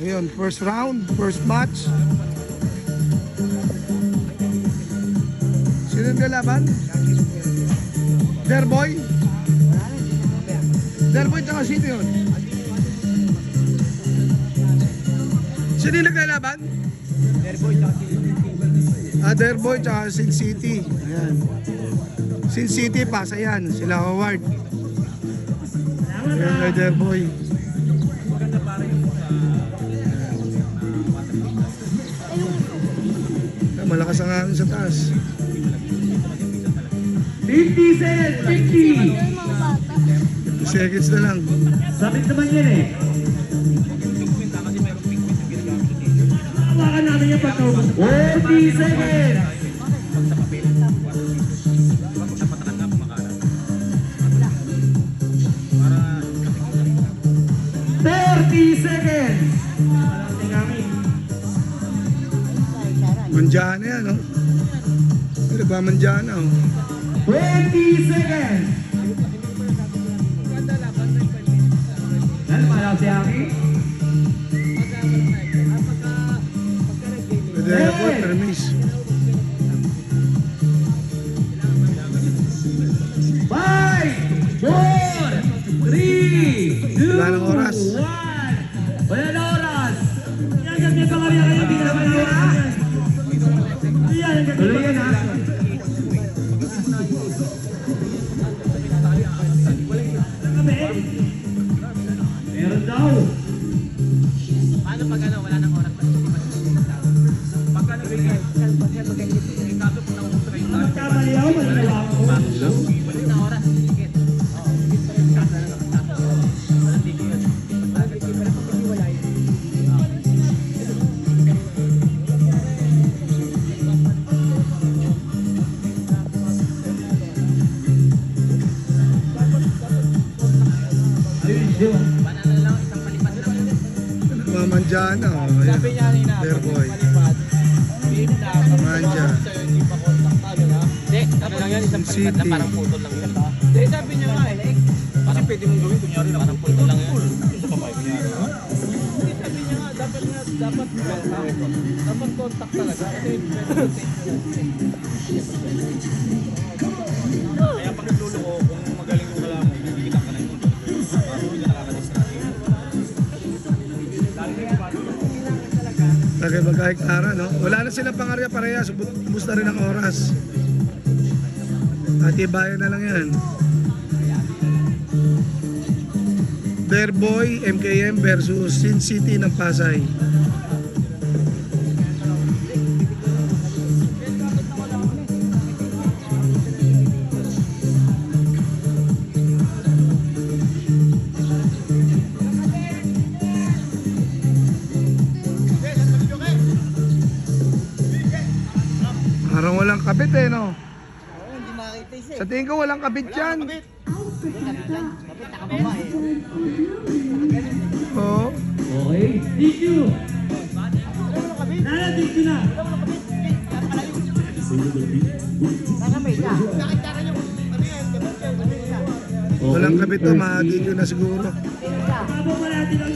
Ayun, first round, first match. Sino yung kalaban? Derboy? Derboy tsaka sino yun? Sino yung nagkalaban? Derboy tsaka Sin City. Ayan. Sin City, pasa yan. Sila Howard. Ayan kay Derboy. Malakas ang hangin sa taas. 50 seconds, 50. Seconds na lang. Sabit naman yan eh. Hawakan namin yung pagkaubos. 40 seconds. Seconds. Manjana yan, no? Pero ba manjana, oh? 20 seconds. Yan, malaw si Aki. Pwede ako, permis. 5, 4, 3, 2, Wala ng oras. 1. Wala na oras. Yan, ganyan pa kami kayo. Hindi ka naman na oras. Tuloy yan, ha? Meron daw. Paano pag ano, wala nang oras? Pag ano, kaso po ng ultra yung tayo. Magkamali ako, malalawa ko. Wala na oras, ticket. Walang ticket yun. Banana lang, isang palipad lang. Nagmamanjana, oh. Ayan. Sabi niya nina, Derboy. palipad. Manja. Sa'yo, hindi pa contact ano na. Hindi, ano lang yan, isang palipad na City. parang putol lang yan. Hindi, sabi niya nga eh. Kasi pwede mong gawin, kunyari lang. Parang putol lang yan. Gusto pa ba, kunyari. Hindi, sabi niya nga, dapat contact talaga. Kasi kaya pag naglulo ko, kung magaling yung kala mo, bibigyan ka na yung contact. Para hindi ka nakakadistrate. Lagi magkaheklara, no? Wala na silang pangarya parehas. Ubus na rin ang oras. Atibayan na lang yan. Derboy, MKM versus Sin City ng Pasay. Parang walang kabit eh, no? Hindi makita isa Sa tingin ko walang kabit yan. Oo. Okay. Thank you. Nala, thank you na. Walang kabit to, mahagin yun na siguro. Pababa natin ang